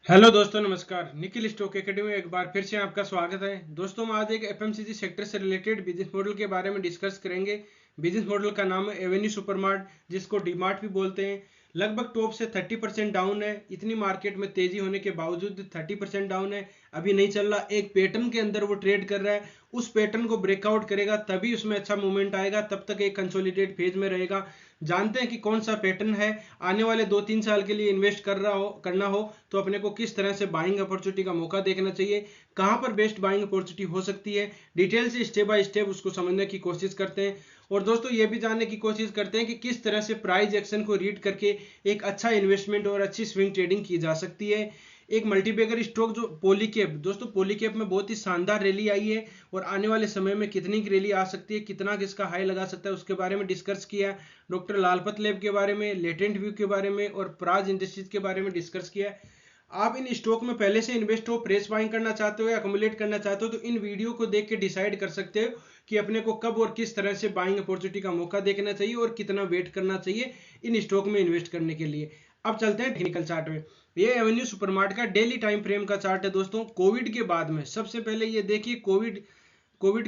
Hello दोस्तों, नमस्कार। Nikhil stock academy में एक बार फिर से आपका स्वागत है। दोस्तों, हम आज एक एफएमसीजी सेक्टर से रिलेटेड बिजनेस मॉडल के बारे में डिस्कस करेंगे। बिजनेस मॉडल का नाम है एवेन्यू सुपरमार्ट, जिसको डीमार्ट भी बोलते हैं। लगभग टॉप से 30% डाउन है। इतनी मार्केट में तेजी होने के बावजूद 30% डाउन है, अभी नहीं चल रहा। एक पैटर्न के अंदर वो ट्रेड कर रहा है। उस पैटर्न को ब्रेकआउट करेगा तभी उसमें अच्छा मूवमेंट आएगा, तब तक एक कंसोलिडेट फेज में रहेगा। जानते हैं कि कौन सा पैटर्न है। आने वाले 2-3 साल के लिए इन्वेस्ट करना हो तो अपने को किस तरह से बाइंग अपॉर्चुनिटी का मौका देखना चाहिए, कहां पर बेस्ट बाइंग अपॉर्चुनिटी हो सकती है। डिटेल से स्टेप बाय स्टेप उसको समझने की कोशिश करते हैं। और दोस्तों, ये भी जानने की कोशिश करते हैं कि किस तरह से प्राइस एक्शन को रीड करके एक अच्छा इन्वेस्टमेंट और अच्छी स्विंग ट्रेडिंग की जा सकती है। एक मल्टीबैगर स्टॉक जो पॉलीकैप, दोस्तों पॉलीकैप में बहुत ही शानदार रैली आई है और आने वाले समय में कितनी की रैली आ सकती है, कितना किसका हाई लगा सकता है, उसके बारे में डिस्कस किया। डॉक्टर लालपत लैब के बारे में, लेटेंट व्यू के बारे में और प्राज इंडस्ट्रीज के बारे में डिस्कस किया है। आप इन स्टॉक में पहले से इन्वेस्ट हो, प्रेस बाइंग करना चाहते हो या अकोमुलेट करना चाहते हो, तो इन वीडियो को देख के डिसाइड कर सकते हो कि अपने को कब और किस तरह से बाइंग अपॉर्चुनिटी का मौका देखना चाहिए और कितना वेट करना चाहिए इन स्टॉक में इन्वेस्ट करने के लिए। अब चलते हैं टेक्निकल चार्ट में। ये एवेन्यू सुपरमार्ट का डेली टाइम फ्रेम का चार्ट है। दोस्तों, कोविड के बाद में सबसे पहले ये देखिए, कोविड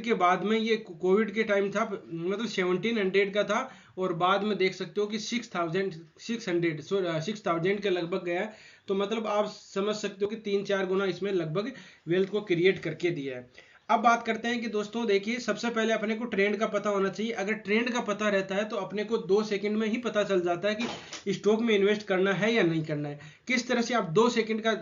के बाद में, ये कोविड के टाइम था, मतलब 1700 का था और बाद में देख सकते हो कि 6,000 के लगभग गया। तो मतलब आप समझ सकते हो कि 3-4 गुना इसमें लगभग वेल्थ को क्रिएट करके दिया है। अब बात करते हैं कि दोस्तों देखिए, सबसे पहले अपने को ट्रेंड का पता होना चाहिए। अगर ट्रेंड का पता रहता है तो अपने को 2 सेकंड में ही पता चल जाता है कि स्टॉक में इन्वेस्ट करना है या नहीं करना है। किस तरह से आप 2 सेकंड का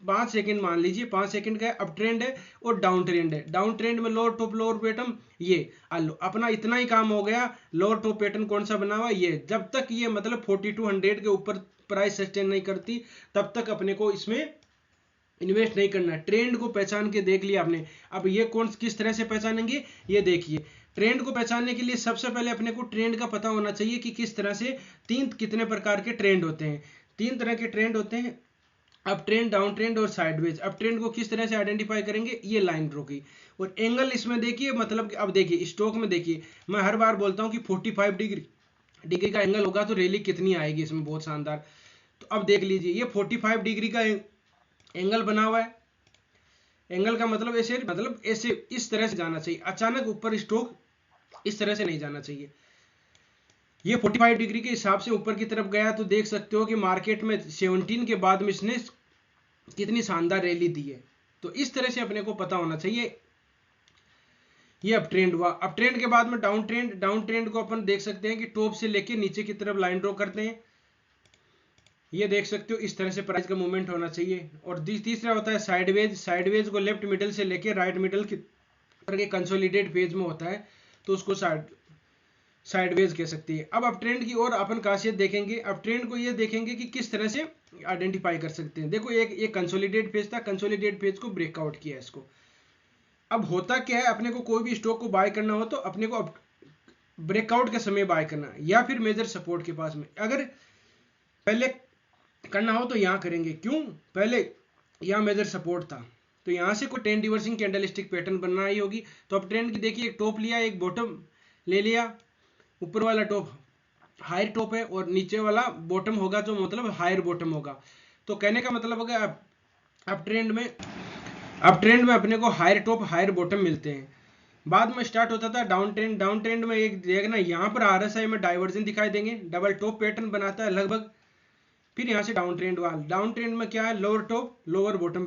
5 सेकंड मान लीजिए, 5 सेकंड का अप ट्रेंड है और डाउन ट्रेंड है। डाउन ट्रेंड में लोअर टॉप लोअर बॉटम, ये अपना इतना ही काम हो गया। लोअर टॉप पैटर्न कौन सा बना हुआ, ये जब तक ये मतलब 4200 के ऊपर प्राइस सस्टेन नहीं करती तब तक अपने को इसमें इन्वेस्ट नहीं करना है। ट्रेंड को पहचान के देख लिया आपने। अब ये कौन किस तरह से पहचानेंगे, ये देखिए। ट्रेंड को पहचानने के लिए सबसे पहले अपने को ट्रेंड का पता होना चाहिए कि किस तरह से कितने प्रकार के ट्रेंड होते हैं। 3 तरह के ट्रेंड होते हैं, अप ट्रेंड, डाउन ट्रेंड और साइडवेज। अप ट्रेंड को किस तरह से आइडेंटिफाई करेंगे, ये लाइन ड्रॉ की। और एंगल इसमें देखिए, मतलब कि अब देखिए स्टॉक में देखिए, मैं हर बार बोलता हूँ कि 45 डिग्री का एंगल होगा तो रैली कितनी आएगी इसमें, बहुत शानदार। तो अब देख लीजिए, ये 45 डिग्री का एंगल बना हुआ है। एंगल का मतलब ऐसे, मतलब ऐसे इस तरह से जाना चाहिए। अचानक ऊपर स्टॉक इस तरह से नहीं जाना चाहिए। ये 45 डिग्री के हिसाब से ऊपर की तरफ गया तो देख सकते हो कि मार्केट में 17 के बाद में इसने कितनी शानदार रैली दी है। तो इस तरह से अपने को पता होना चाहिए। ये अप ट्रेंड हुआ। अप ट्रेंड के बाद में डाउन ट्रेंड। डाउन ट्रेंड को अपन देख सकते हैं कि टॉप से लेके नीचे की तरफ लाइन ड्रॉ करते हैं। ये देख सकते हो इस तरह से प्राइस का मूवमेंट होना चाहिए। और तीसरा होता है साइडवेज। साइडवेज को लेफ्ट मिडल से लेके राइट मिडल की करके कंसोलिडेट फेज में होता है, तो उसको साइडवेज कह सकती है। अब अप ट्रेंड की और अपन खासियत देखेंगे। अप ट्रेंड को ये देखेंगे कि किस तरह से आइडेंटिफाई कर सकते हैं। देखो, एक कंसोलिडेट फेज था, कंसोलिडेट फेज को ब्रेकआउट किया इसको। अब होता क्या है, अपने को कोई भी स्टॉक को बाय करना हो तो अपने को ब्रेकआउट के समय बाय करना है या फिर मेजर सपोर्ट के पास में। अगर पहले करना हो तो यहाँ करेंगे, क्यों, पहले यहाँ मेजर सपोर्ट था तो यहाँ से कोई ट्रेंड रिवर्सिंग कैंडलस्टिक पैटर्न बनना ही होगी। तो अब ट्रेंड की देखिए, एक टॉप लिया, एक बॉटम ले लिया। ऊपर वाला टॉप हायर टॉप है और नीचे वाला बॉटम होगा, जो मतलब हायर बॉटम होगा। तो कहने का मतलब होगा अब ट्रेंड में अपने को हायर टॉप हायर बॉटम मिलते हैं। बाद में स्टार्ट होता था डाउन ट्रेंड। डाउन ट्रेंड में एक देखना, यहाँ पर आरएसआई में डाइवर्जन दिखाई देंगे, डबल टॉप पैटर्न बनाता है लगभग। फिर यहाँ से डाउन ट्रेंड हुआ। डाउन ट्रेंड में क्या है, lower top lower bottom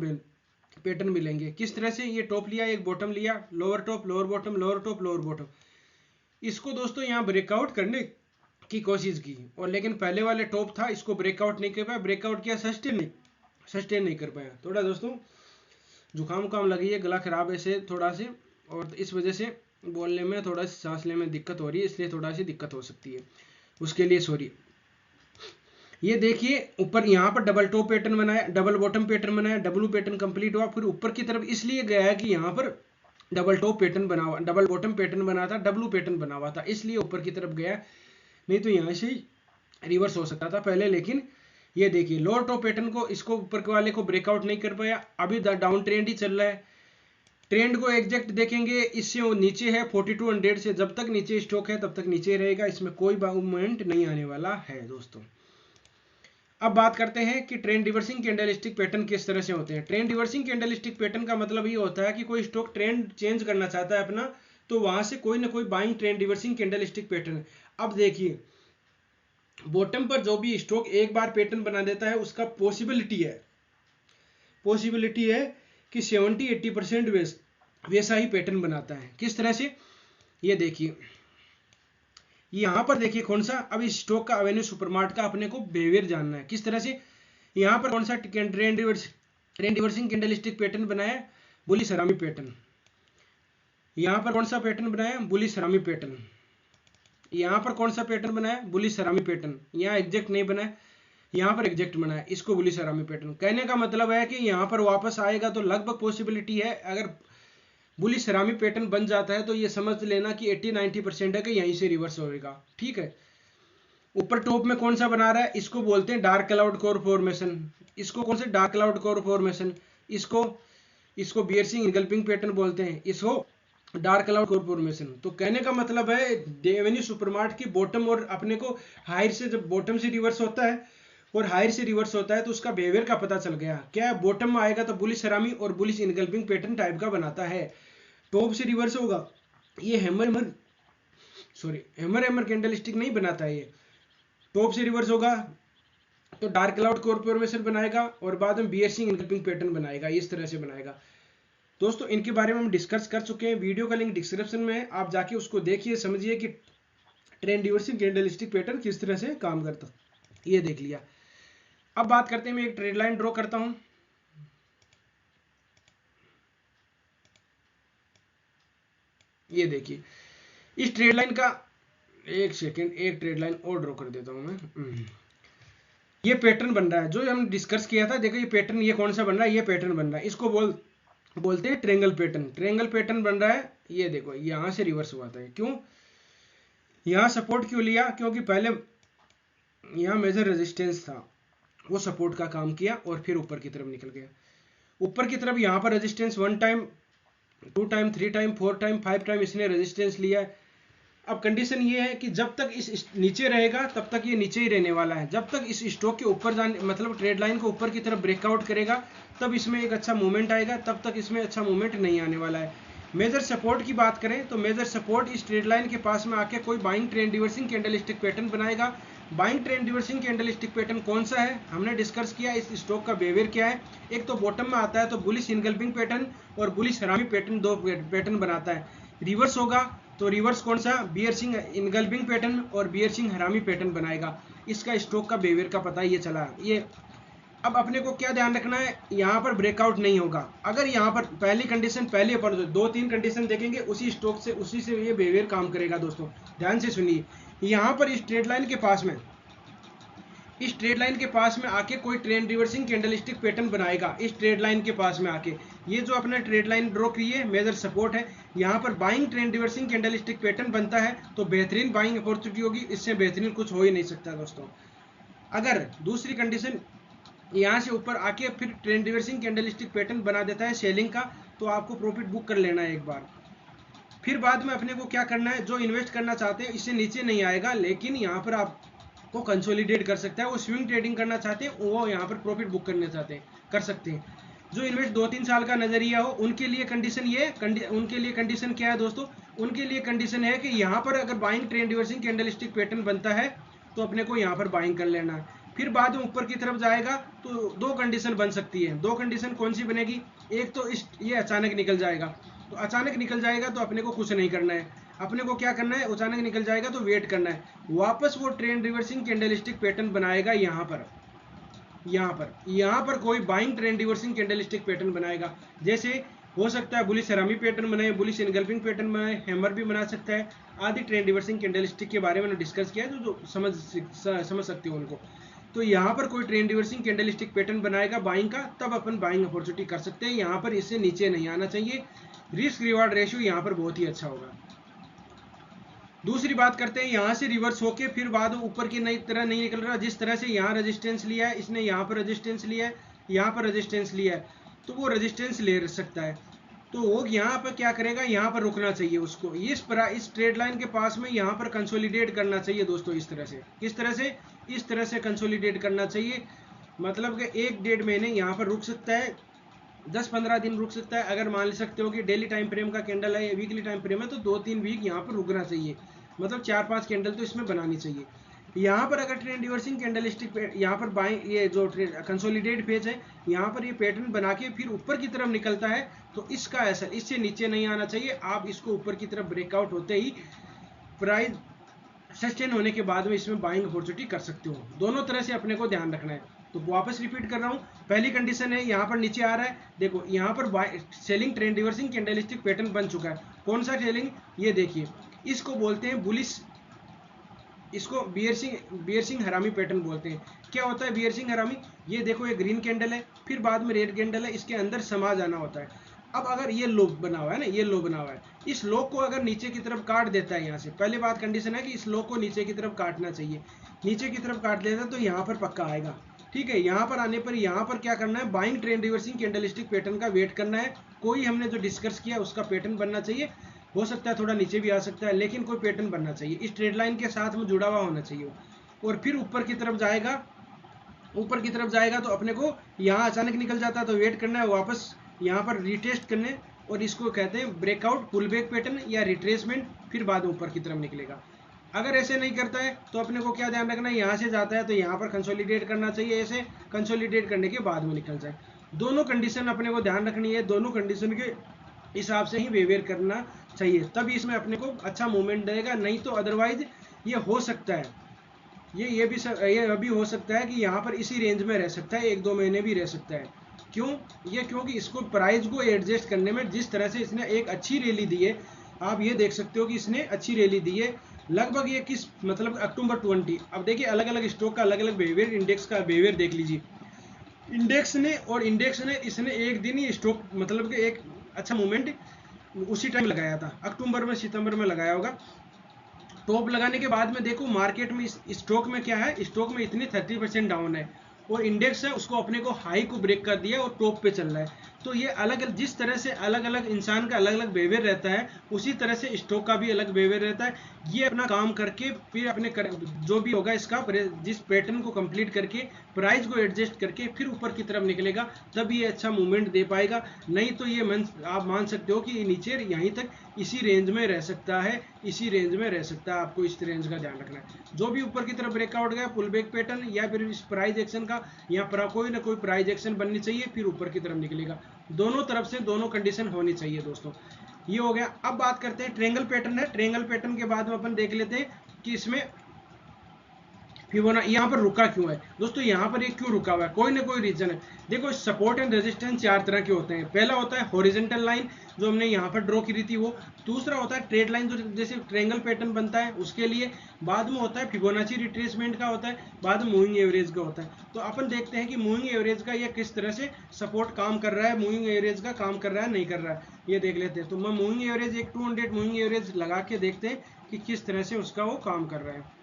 pattern मिलेंगे। किस तरह से, ये टॉप लिया, एक बॉटम लिया, lower top lower bottom, lower top lower bottom. इसको दोस्तों यहाँ ब्रेकआउट करने की कोशिश की, और लेकिन पहले वाले टॉप था, इसको ब्रेकआउट नहीं कर पाया। ब्रेकआउट किया, सस्टेन नहीं कर पाया। थोड़ा दोस्तों जुकाम उकाम लगी है, गला खराब है से थोड़ा से, और इस वजह से बोलने में थोड़ा सी सांस लेने में दिक्कत हो रही है, इसलिए थोड़ा सी दिक्कत हो सकती है, उसके लिए सॉरी। ये देखिए, ऊपर यहाँ पर डबल टॉप पैटर्न बनाया, डबल बॉटम पैटर्न बनाया, डब्लू पैटर्न कंप्लीट हुआ। फिर ऊपर की तरफ इसलिए गया है कि यहाँ पर डबल टॉप पैटर्न बना हुआ, डबल बॉटम पैटर्न बना था, डब्लू पैटर्न बना हुआ था, इसलिए ऊपर की तरफ गया। नहीं तो यहाँ से रिवर्स हो सकता था पहले। लेकिन ये देखिए, लोअर टॉप पैटर्न को, इसको ऊपर के वाले को ब्रेकआउट नहीं कर पाया। अभी डाउन ट्रेंड ही चल रहा है। ट्रेंड को एग्जैक्ट देखेंगे, इससे वो नीचे है 4200 से। जब तक नीचे स्टॉक है तब तक नीचे रहेगा, इसमें कोई मूवमेंट नहीं आने वाला है दोस्तों। अब बात करते हैं कि ट्रेंड रिवर्सिंग कैंडलस्टिक पैटर्न किस तरह से होते हैं। ट्रेंड रिवर्सिंग कैंडलस्टिक पैटर्न का मतलब ये होता है कि कोई स्टॉक ट्रेंड चेंज करना चाहता है अपना, तो वहां से कोई ना कोई buying trend reversing candlestick pattern. अब देखिए बॉटम पर जो भी स्टॉक एक बार पैटर्न बना देता है उसका पॉसिबिलिटी है कि 70-80% वैसा ही पैटर्न बनाता है। किस तरह से, ये देखिए यहां पर देखिए कौन सा, अब इस स्टॉक का एवेन्यू सुपरमार्ट का अपने को बिहेवियर जानना है। किस तरह से, यहां पर कौन सा ट्रेंड रिवर्सिंग कैंडलस्टिक पैटर्न बनाया, बुलिश हरामी पैटर्न। यहां पर कौन सा पैटर्न बनाया, बुलिश हरामी पैटर्न। यहां पर कौन सा पैटर्न बनाया, बुलिश हरामी पैटर्न। यहां एग्जैक्ट नहीं बनाया, यहां पर एग्जैक्ट बनाया, इसको बुलिश हरामी पैटर्न। कहने का मतलब है कि यहां पर वापस आएगा तो लगभग पॉसिबिलिटी है, अगर बुलिश हरामी पैटर्न बन जाता है तो ये समझ लेना कि 80-90% है कि यहीं से रिवर्स होएगा। ठीक है, ऊपर टॉप में कौन सा बना रहा है, इसको बोलते हैं डार्क क्लाउड कोर फॉर्मेशन। इसको कौन से, डार्क क्लाउड कोर फॉर्मेशन। इसको बियर्सिंग इनगल्फिंग पैटर्न बोलते हैं, इसको डार्क क्लाउड कोर फॉर्मेशन। तो कहने का मतलब है एवेन्यू सुपरमार्ट की बॉटम और अपने को हायर से, जब बॉटम से रिवर्स होता है और हायर से रिवर्स होता है तो उसका बिहेवियर का पता चल गया। क्या बॉटम में आएगा तो बुलिश हरामी और बुलिश इनगल्फिंग पैटर्न टाइप का बनाता है। टॉप से रिवर्स होगा, ये हैमर कैंडलस्टिक नहीं बनाता है। ये टॉप से रिवर्स होगा तो डार्क क्लाउड कोर फॉर्मेशन बनाएगा और बाद में बियर्सिंग इनकल्पिंग पैटर्न बनाएगा, इस तरह से बनाएगा। दोस्तों इनके बारे में हम डिस्कस कर चुके हैं, वीडियो का लिंक डिस्क्रिप्शन में है, आप जाके उसको देखिए, समझिए कि ट्रेंड रिवर्सिंग कैंडलस्टिक पैटर्न किस तरह से काम करता, ये देख लिया। अब बात करते हैं, मैं एक ट्रेड लाइन ड्रॉ करता हूं। ये देखिए इस ट्रेड लाइन का, एक सेकेंड, एक ट्रेड लाइन और ड्रॉ कर देता हूं मैं। ये पैटर्न बन रहा है जो हम डिस्कस किया था। देखो ये पैटर्न, ये कौन सा बन रहा है, ये पैटर्न बन रहा है, इसको बोलते हैं ट्रेंगल पैटर्न। ट्रेंगल पैटर्न बन रहा है। ये देखो यहां से रिवर्स हुआ था, क्यों, यहां सपोर्ट क्यों लिया, क्योंकि पहले यहां मेजर रेजिस्टेंस था, वो सपोर्ट का काम किया और फिर ऊपर की तरफ निकल गया। ऊपर की तरफ यहां पर resistance 1 time, 2 time, 3 time, 4 time, 5 time इसने रेजिस्टेंस लिया है। अब कंडीशन ये है कि जब तक इस नीचे रहेगा तब तक ये नीचे ही रहने वाला है। जब तक इस स्टॉक के ऊपर जाने, मतलब ट्रेड लाइन को ऊपर की तरफ ब्रेकआउट करेगा तब इसमें एक अच्छा मूवमेंट आएगा, तब तक इसमें अच्छा मूवमेंट नहीं आने वाला है। मेजर सपोर्ट की बात करें तो मेजर सपोर्ट इस ट्रेड लाइन के पास में आके कोई buying trend reversing candlestick pattern बनाएगा। Buying trend reversing candlestick pattern कौन सा है, हमने डिस्कस किया, इस स्टॉक का बिहेवियर क्या है। एक तो बॉटम में आता है तो बुलिश इनगल्फिंग पैटर्न और बुलिश हरामी पैटर्न, दो पैटर्न बनाता है। रिवर्स होगा तो रिवर्स कौन सा, बियर्सिंग इनगल्फिंग पैटर्न और बियर्सिंग हरामी पैटर्न बनाएगा। इसका स्टॉक का बिहेवियर का पता ये चला। ये अब अपने को क्या ध्यान रखना है, यहाँ पर ब्रेकआउट नहीं होगा। अगर यहाँ पर पहली कंडीशन, पहले अपन 2-3 कंडीशन देखेंगे, उसी स्टॉक से, उसी से ये बिहेवियर काम करेगा। दोस्तों ध्यान से सुनिए, यहाँ पर इस ट्रेड लाइन के पास में, इस ट्रेड लाइन के पास में आके कोई ट्रेंड रिवर्सिंग कैंडलस्टिक पैटर्न बनाएगा। इस ट्रेड लाइन के पास में आके ये जो अपने ट्रेड लाइन ड्रॉ की है, मेजर सपोर्ट है, यहाँ पर buying trend reversing candlestick pattern बनता है तो बेहतरीन बाइंग अपॉर्चुनिटी होगी, इससे बेहतरीन कुछ हो ही नहीं सकता। दोस्तों अगर दूसरी कंडीशन यहाँ से ऊपर आके फिर ट्रेंड रिवर्सिंग कैंडलस्टिक पैटर्न बना देता है सेलिंग का, तो आपको प्रॉफिट बुक कर लेना है एक बार। फिर बाद में अपने को क्या करना है, जो इन्वेस्ट करना चाहते हैं इससे नीचे नहीं आएगा, लेकिन यहाँ पर आपको कंसोलिडेट कर सकता है। वो स्विंग ट्रेडिंग करना चाहते हैं, वो यहाँ पर प्रॉफिट बुक करना चाहते हैं, कर सकते हैं। जो इन्वेस्ट 2-3 साल का नजरिया हो उनके लिए कंडीशन ये, उनके लिए कंडीशन क्या है दोस्तों, उनके लिए कंडीशन है कि यहाँ पर अगर buying trend reversing candlestick pattern बनता है तो अपने को यहाँ पर बाइंग कर लेना है। फिर बाद में ऊपर की तरफ जाएगा तो दो कंडीशन बन सकती है। दो कंडीशन कौन सी बनेगी, एक तो ये अचानक निकल जाएगा, तो अचानक निकल जाएगा तो अपने को कुछ नहीं करना है। अपने को क्या करना है, अचानक निकल जाएगा तो वेट करना है, वापस वो ट्रेंड रिवर्सिंग कैंडलस्टिक पैटर्न बनाएगा। यहाँ पर कोई buying trend reversing candlestick pattern बनाएगा। जैसे हो सकता है बुलिश हरामी पैटर्न बनाए, बुलिश इनगल्फिंग पैटर्न बनाए, हैमर भी बना सकता है। आदि ट्रेंड रिवर्सिंग कैंडलस्टिक के बारे में डिस्कस किया है, जो समझ सकते हो उनको। तो यहाँ पर कोई ट्रेंड रिवर्सिंग कैंडलस्टिक पैटर्न बनाएगा बाइंग का, तब अपन बाइंग अपॉर्चुनिटी कर सकते हैं। यहाँ पर इससे नीचे नहीं आना चाहिए, रिस्क रिवार्ड रेशियो यहाँ पर बहुत ही अच्छा होगा। दूसरी बात करते हैं, यहाँ से रिवर्स होके फिर बाद ऊपर की नई तरह नहीं निकल रहा, जिस तरह से यहाँ रेजिस्टेंस लिया है इसने, यहाँ पर रेजिस्टेंस लिया है, यहाँ पर रेजिस्टेंस लिया है, तो वो रेजिस्टेंस ले सकता है। तो वो यहाँ पर क्या करेगा, यहाँ पर रुकना चाहिए उसको, इस ट्रेड लाइन के पास में यहाँ पर कंसोलिडेट करना चाहिए दोस्तों। इस तरह से, किस तरह से, इस तरह से कंसोलिडेट करना चाहिए। मतलब कि 1-1.5 महीने यहाँ पर रुक सकता है, 10-15 दिन रुक सकता है। अगर मान सकते हो कि डेली टाइम फ्रेम का कैंडल है या वीकली टाइम फ्रेम है तो 2-3 वीक यहाँ पर रुकना चाहिए, मतलब 4-5 कैंडल तो इसमें बनानी चाहिए। यहाँ पर अगर ट्रेंड रिवर्सिंग कैंडलस्टिक यहाँ पर बाएं ये जो कंसोलिडेट फेज है यहाँ पर ये पैटर्न बना के फिर ऊपर की तरफ निकलता है तो इसका असर इससे नीचे नहीं आना चाहिए। आप इसको ऊपर की तरफ ब्रेकआउट होते ही प्राइस सस्टेन होने के बाद में इसमें बाइंग अपॉर्चुनिटी कर सकते हो। दोनों तरह से अपने को ध्यान रखना है। तो वापस रिपीट कर रहा हूँ, पहली कंडीशन है यहाँ पर नीचे आ रहा है, देखो यहाँ पर selling trend reversing candlestick pattern बन चुका है। कौन सा सेलिंग, ये देखिए, इसको बोलते हैं बुलिश, इसको बियरसिंग हरामी पैटर्न बोलते हैं। क्या होता है बियरसिंग हरामी, ये देखो ये ग्रीन कैंडल है, फिर बाद में रेड कैंडल है, इसके अंदर समा जाना होता है। अब अगर ये लो बना हुआ है ना, ये लो बना हुआ है, इस लो को अगर नीचे की तरफ काट देता है यहाँ से, पहले बात कंडीशन है कि इस लो को नीचे की तरफ काटना चाहिए, नीचे की तरफ काट देता है तो यहाँ पर पक्का आएगा। ठीक है, यहाँ पर आने पर यहाँ पर क्या करना है, buying trend reversing candlestick pattern का वेट करना है। कोई हमने जो डिस्कस किया उसका पैटर्न बनना चाहिए, हो सकता है थोड़ा नीचे भी आ सकता है, लेकिन कोई पैटर्न बनना चाहिए, इस ट्रेड लाइन के साथ में जुड़ा हुआ होना चाहिए। और फिर ऊपर की तरफ जाएगा, ऊपर की तरफ जाएगा तो अपने को यहाँ अचानक निकल जाता है तो वेट करना है वापस यहाँ पर रिटेस्ट करने, और इसको कहते हैं ब्रेकआउट पुल बैक पैटर्न या रिट्रेसमेंट, फिर बाद में ऊपर की तरफ निकलेगा। अगर ऐसे नहीं करता है तो अपने को क्या ध्यान रखना है, यहाँ से जाता है तो यहाँ पर कंसोलिडेट करना चाहिए, ऐसे कंसोलिडेट करने के बाद में निकल जाए। दोनों कंडीशन अपने को ध्यान रखनी है, दोनों कंडीशन के हिसाब से ही बिहेवियर करना चाहिए, तभी इसमें अपने को अच्छा मूवमेंट देगा। नहीं तो अदरवाइज ये हो सकता है, ये अभी हो सकता है कि यहाँ पर इसी रेंज में रह सकता है, 1-2 महीने भी रह सकता है। क्यों, ये क्योंकि इसको प्राइस को एडजस्ट करने में जिस तरह से इसने एक अच्छी रैली दी है, आप ये देख सकते हो कि इसने अच्छी रैली दी है लगभग ये किस मतलब अक्टूबर 20। अब देखिए अलग अलग स्टॉक का अलग अलग बिहेवियर, इंडेक्स का बिहेवियर देख लीजिए। इंडेक्स ने इसने एक दिन ही स्टॉक मतलब कि एक अच्छा मूवमेंट उसी टाइम लगाया था, अक्टूबर में सितंबर में लगाया होगा। टॉप लगाने के बाद में देखो मार्केट में इस स्टॉक में क्या है, स्टॉक में इतनी 30% डाउन है, और इंडेक्स है उसको अपने को हाई को ब्रेक कर दिया और टॉप पे चल रहा है। तो ये अलग अलग जिस तरह से अलग अलग इंसान का अलग अलग बिहेवियर रहता है, उसी तरह से स्टॉक का भी अलग बिहेवियर रहता है। ये अपना काम करके फिर अपने जो भी होगा इसका जिस पैटर्न को कंप्लीट करके प्राइस को एडजस्ट करके फिर ऊपर की तरफ निकलेगा, तब ये अच्छा मूवमेंट दे पाएगा। नहीं तो ये आप मान सकते हो कि ये नीचे यहीं तक इसी रेंज में रह सकता है, इसी रेंज में रह सकता है। आपको इस रेंज का ध्यान रखना है। जो भी ऊपर की तरफ ब्रेकआउट गया पुल बैक पैटर्न या फिर इस प्राइस एक्शन का, यहाँ पर कोई ना कोई प्राइस एक्शन बननी चाहिए, फिर ऊपर की तरफ निकलेगा। दोनों तरफ से दोनों कंडीशन होनी चाहिए दोस्तों। ये हो गया। अब बात करते हैं ट्रायंगल पैटर्न है। ट्रायंगल पैटर्न के बाद में अपन देख लेते हैं कि इसमें फिबोनाची यहाँ पर रुका क्यों है दोस्तों, यहाँ पर ये क्यों रुका हुआ है, कोई ना कोई रीजन है। देखो सपोर्ट एंड रेजिस्टेंस 4 तरह के होते हैं। पहला होता है हॉरिजॉन्टल लाइन जो हमने यहाँ पर ड्रॉ की थी वो, दूसरा होता है ट्रेड लाइन जो जैसे ट्रायंगल पैटर्न बनता है उसके लिए, बाद में होता है फिबोनाची रिट्रेसमेंट का होता है, बाद में मूविंग एवरेज का होता है। तो अपन देखते हैं कि मूविंग एवरेज का ये किस तरह से सपोर्ट काम कर रहा है, मूविंग एवरेज का काम कर रहा है नहीं कर रहा है, ये देख लेते हैं। तो मैं मूविंग एवरेज एक 200 मूविंग एवरेज लगा के देखते हैं कि किस तरह से उसका वो काम कर रहा है।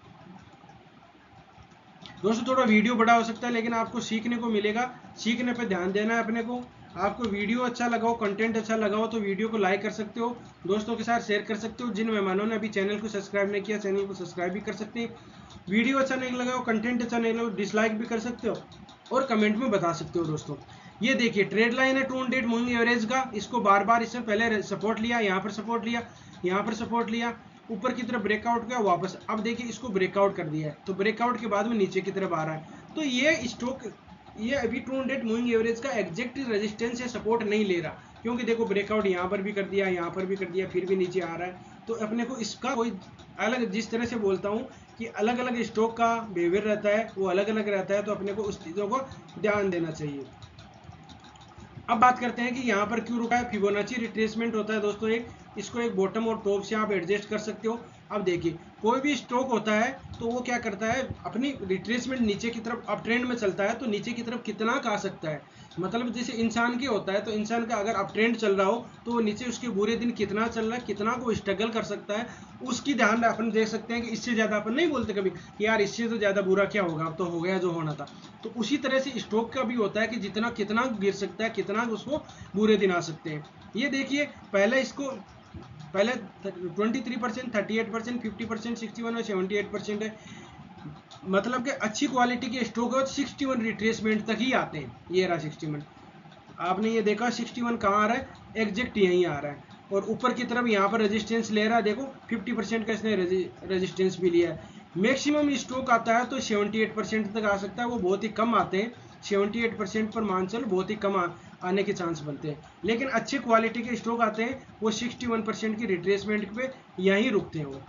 दोस्तों थोड़ा वीडियो बड़ा हो सकता है लेकिन आपको सीखने को मिलेगा, सीखने पे ध्यान देना है अपने को। आपको वीडियो अच्छा लगा हो, कंटेंट अच्छा लगा हो तो वीडियो को लाइक कर सकते हो, दोस्तों के साथ शेयर कर सकते हो। जिन मेहमानों ने अभी चैनल को सब्सक्राइब नहीं किया चैनल को सब्सक्राइब भी कर सकते हैं। वीडियो अच्छा नहीं लगा हो, कंटेंट अच्छा नहीं लगा, डिसलाइक भी कर सकते हो और कमेंट में बता सकते हो। दोस्तों ये देखिए ट्रेड लाइन है 200 मूविंग एवरेज का, इसको बार बार इससे पहले सपोर्ट लिया, यहाँ पर सपोर्ट लिया, यहाँ पर सपोर्ट लिया, ऊपर की तरफ ब्रेकआउट किया वापस। अब देखिए इसको ब्रेकआउट कर दिया है तो ब्रेकआउट के बाद में नीचे की तरफ आ रहा है। तो ये स्टॉक ये अभी 200 मूविंग एवरेज का एग्जैक्ट रेजिस्टेंस या सपोर्ट नहीं ले रहा, क्योंकि देखो ब्रेकआउट यहाँ पर भी कर दिया, यहाँ पर भी कर दिया, फिर भी नीचे आ रहा है। तो अपने को इसका कोई अलग, जिस तरह से बोलता हूँ कि अलग अलग स्टॉक का बिहेवियर रहता है वो अलग अलग रहता है, तो अपने को उस चीज़ों को ध्यान देना चाहिए। अब बात करते हैं कि यहाँ पर क्यों रुका है। फिबोनाची रिट्रेसमेंट होता है दोस्तों एक, इसको एक बॉटम और टॉप से आप एडजस्ट कर सकते हो। अब देखिए कोई भी स्टॉक होता है तो वो क्या करता है, अपनी रिट्रेसमेंट नीचे की तरफ अप ट्रेंड में चलता है तो नीचे की तरफ कितना का आ सकता है, मतलब जैसे इंसान के होता है तो इंसान का अगर अप ट्रेंड चल रहा हो तो वो नीचे उसके बुरे दिन कितना चल रहा है, कितना को स्ट्रगल कर सकता है, उसकी ध्यान अपन देख सकते हैं कि इससे ज़्यादा अपन नहीं बोलते कभी कि यार इससे तो ज़्यादा बुरा क्या होगा, अब तो हो गया जो होना था। तो उसी तरह से स्टॉक का भी होता है कि जितना कितना गिर सकता है, कितना उसको बुरे दिन आ सकते हैं। ये देखिए पहले 23%, 38%, 50%, 61% और 78% है। मतलब कि अच्छी क्वालिटी के स्टॉक हो 61 रिट्रेसमेंट तक ही आते हैं। ये रहा 61, आपने ये देखा 61 कहाँ आ रहा है, एग्जैक्ट यहीं आ रहा है। और ऊपर की तरफ यहाँ पर रेजिस्टेंस ले रहा है, देखो 50% का इसने रेजिस्टेंस भी लिया है। मैक्सिमम स्टॉक आता है तो 78% तक आ सकता है, वो बहुत ही कम आते हैं। 78% पर मान चलो बहुत ही कम आने के चांस बनते हैं। लेकिन अच्छे क्वालिटी के स्टॉक आते हैं वो 61% की रिट्रेसमेंट पे यहीं रुकते हैं वो।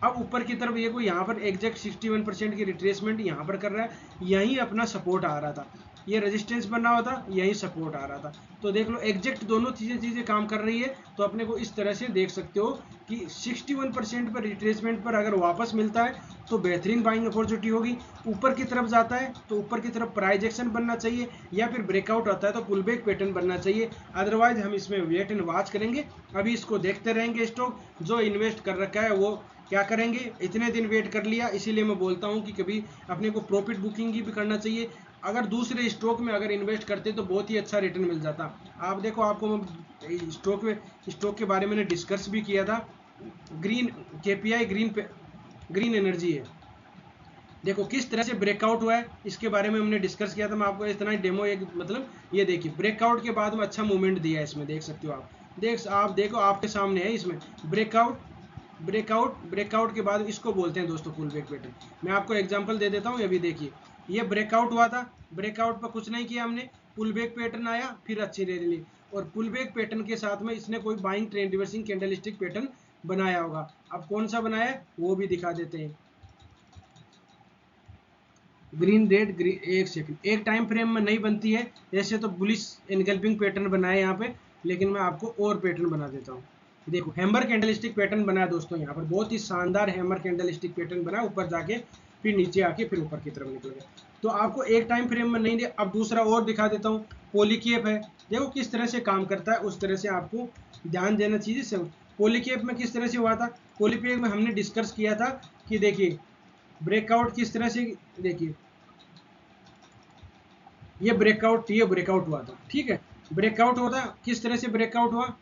अब ऊपर की तरफ ये को यहाँ पर एग्जैक्ट 61% की रिट्रेसमेंट यहाँ पर कर रहा है, यहीं अपना सपोर्ट आ रहा था, ये रेजिस्टेंस बन रहा होता, यही सपोर्ट आ रहा था। तो देख लो एग्जैक्ट दोनों चीजें काम कर रही है। तो अपने को इस तरह से देख सकते हो कि 61% पर रिट्रेसमेंट पर अगर वापस मिलता है तो बेहतरीन बाइंग अपॉर्चुनिटी होगी। ऊपर की तरफ जाता है तो ऊपर की तरफ प्राइस एक्शन बनना चाहिए, या फिर ब्रेकआउट आता है तो पुल बैक पैटर्न बनना चाहिए। अदरवाइज हम इसमें वेट एंड वॉच करेंगे, अभी इसको देखते रहेंगे। स्टॉक जो इन्वेस्ट कर रखा है वो क्या करेंगे, इतने दिन वेट कर लिया, इसीलिए मैं बोलता हूँ कि कभी अपने को प्रॉफिट बुकिंग भी करना चाहिए। अगर दूसरे स्टॉक में अगर इन्वेस्ट करते तो बहुत ही अच्छा रिटर्न मिल जाता। आप देखो, आपको मैं स्टॉक के बारे में डिस्कस भी किया था। ग्रीन KPI ग्रीन एनर्जी है, देखो किस तरह से ब्रेकआउट हुआ है, इसके बारे में हमने डिस्कस किया था। मैं आपको इस तरह डेमो एक मतलब ये देखिए ब्रेकआउट के बाद में अच्छा मूवमेंट दिया है इसमें, देख सकते हो आप देखो आपके सामने है इसमें ब्रेकआउट के बाद इसको बोलते हैं दोस्तों पुल बैक पैटर्न। मैं आपको एग्जांपल दे देता हूँ, अभी देखिए ये ब्रेकआउट हुआ था, ब्रेकआउट पर कुछ नहीं किया हमने, पुल बैक पैटर्न आया, फिर अच्छी रैली ली, और पुल बैक पैटर्न के साथ में इसने कोई buying trend reversing candlestick pattern बनाया होगा। अब कौन सा बनाया है वो भी दिखा देते हैं। ग्रीन रेड ग्रीन, एक सेकंड, एक टाइम फ्रेम में नहीं बनती है ऐसे तो बुलिश एनगल्पिंग पैटर्न बनाए यहाँ पे, लेकिन मैं आपको और पैटर्न बना देता हूँ। देखो हैमर कैंडलस्टिक पैटर्न बनाया दोस्तों, यहाँ पर बहुत ही शानदार हैमर कैंडलस्टिक पैटर्न बना, ऊपर जाके फिर नीचे आके फिर ऊपर की तरफ निकल गया। तो आपको एक टाइम फ्रेम में नहीं दे, अब दूसरा और दिखा देता हूँ, पॉलीकेप है, देखो किस तरह से काम करता है, उस तरह से आपको ध्यान देना चाहिए। पॉलीकेप में किस तरह से हुआ था, पॉलीकेप में हमने डिस्कस किया था कि देखिए ब्रेकआउट किस तरह से, देखिए ये ब्रेकआउट हुआ था, ठीक है, ब्रेकआउट हुआ था, किस तरह से ब्रेकआउट हुआ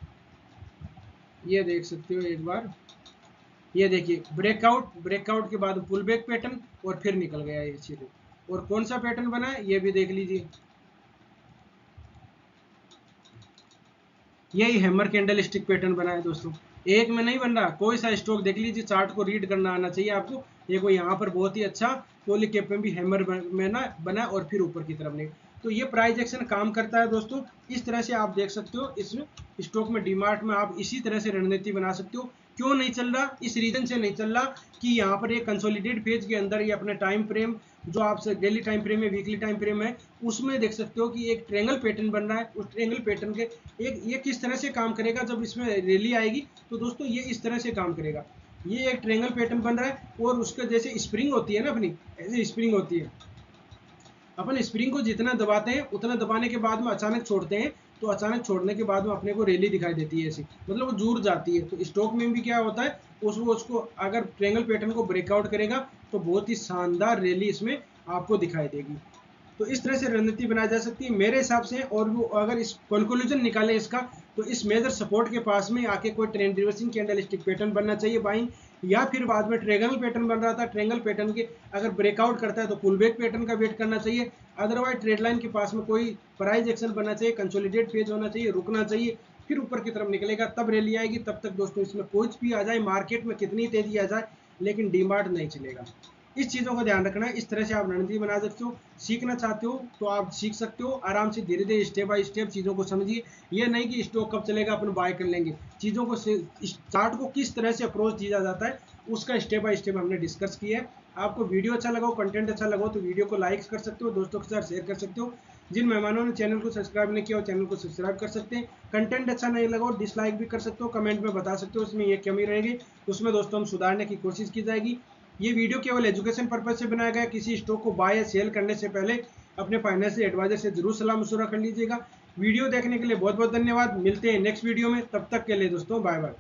ये देख सकते हो एक बार, ये देखिए ब्रेकआउट के बाद पुल बैक पैटर्न और फिर निकल गया ये सीधे। और कौन सा पैटर्न बना है ये भी देख लीजिए, यही हैमर कैंडल स्टिक पैटर्न बना है दोस्तों, एक में नहीं बन रहा, कोई सा स्टॉक देख लीजिए, चार्ट को रीड करना आना चाहिए आपको। देखो यहाँ पर बहुत ही अच्छा पॉलीकैप में भी हैमर बना और फिर ऊपर की तरफ नहीं। तो ये प्राइस एक्शन काम करता है दोस्तों, इस तरह से आप देख सकते हो। इसमें स्टॉक में डीमार्ट में आप इसी तरह से रणनीति बना सकते हो। क्यों नहीं चल रहा, इस रीजन से नहीं चल रहा कि यहाँ पर एक कंसोलिडेट फेज के अंदर ये अपने टाइम फ्रेम जो आपसे डेली टाइम फ्रेम है, वीकली टाइम फ्रेम है, उसमें देख सकते हो कि एक ट्रायंगल पैटर्न बन रहा है। उस ट्रायंगल पैटर्न के एक ये किस तरह से काम करेगा, जब इसमें रैली आएगी तो दोस्तों ये इस तरह से काम करेगा। ये एक ट्रायंगल पैटर्न बन रहा है और उसके जैसे स्प्रिंग होती है ना अपनी, ऐसे स्प्रिंग होती है, अपन स्प्रिंग को जितना दबाते हैं उतना दबाने के बाद में अचानक छोड़ते हैं, तो अचानक छोड़ने के बाद में अपने को रैली दिखाई देती है ऐसी, मतलब वो जुड़ जाती है। तो स्टॉक में भी क्या होता है, उसको अगर ट्रायंगल पैटर्न को ब्रेकआउट करेगा तो बहुत ही शानदार रैली इसमें आपको दिखाई देगी। तो इस तरह से रणनीति बनाई जा सकती है मेरे हिसाब से। और वो अगर इस कंक्लूजन निकाले इसका, तो इस मेजर सपोर्ट के पास में आके कोई ट्रेंड रिवर्सिंग कैंडलस्टिक पैटर्न बनना चाहिए बाइंग, या फिर बाद में ट्रायंगल पैटर्न बन रहा था, ट्रायंगल पैटर्न के अगर ब्रेकआउट करता है तो पुल बैक पैटर्न का वेट करना चाहिए। अदरवाइज ट्रेड लाइन के पास में कोई प्राइस एक्शन बनना चाहिए, कंसोलिडेट फेज होना चाहिए, रुकना चाहिए, फिर ऊपर की तरफ निकलेगा तब रैली आएगी। तब तक दोस्तों इसमें कुछ भी आ जाए, मार्केट में कितनी तेजी आ जाए, लेकिन डीमार्ट नहीं चलेगा। इस चीज़ों का ध्यान रखना है। इस तरह से आप रणनीति बना सकते हो। सीखना चाहते हो तो आप सीख सकते हो आराम से, धीरे धीरे स्टेप बाय स्टेप चीज़ों को समझिए। ये नहीं कि स्टॉक कब चलेगा अपन बाय कर लेंगे, चीज़ों को चार्ट को किस तरह से अप्रोच दिया जाता है उसका स्टेप बाय स्टेप हमने डिस्कस किया है। आपको वीडियो अच्छा लगा हो, कंटेंट अच्छा लगा हो तो वीडियो को लाइक कर सकते हो, दोस्तों के साथ शेयर कर सकते हो। जिन मेहमानों ने चैनल को सब्सक्राइब नहीं किया हो चैनल को सब्सक्राइब कर सकते हैं। कंटेंट अच्छा नहीं लगा हो डिसलाइक भी कर सकते हो, कमेंट में बता सकते हो उसमें ये कमी रहेगी, उसमें दोस्तों हम सुधारने की कोशिश की जाएगी। ये वीडियो केवल एजुकेशन पर्पज से बनाया गया, किसी स्टॉक को बाय या सेल करने से पहले अपने फाइनेंशियल एडवाइजर से जरूर सलाह मशवरा कर लीजिएगा। वीडियो देखने के लिए बहुत बहुत धन्यवाद, मिलते हैं नेक्स्ट वीडियो में, तब तक के लिए दोस्तों बाय बाय।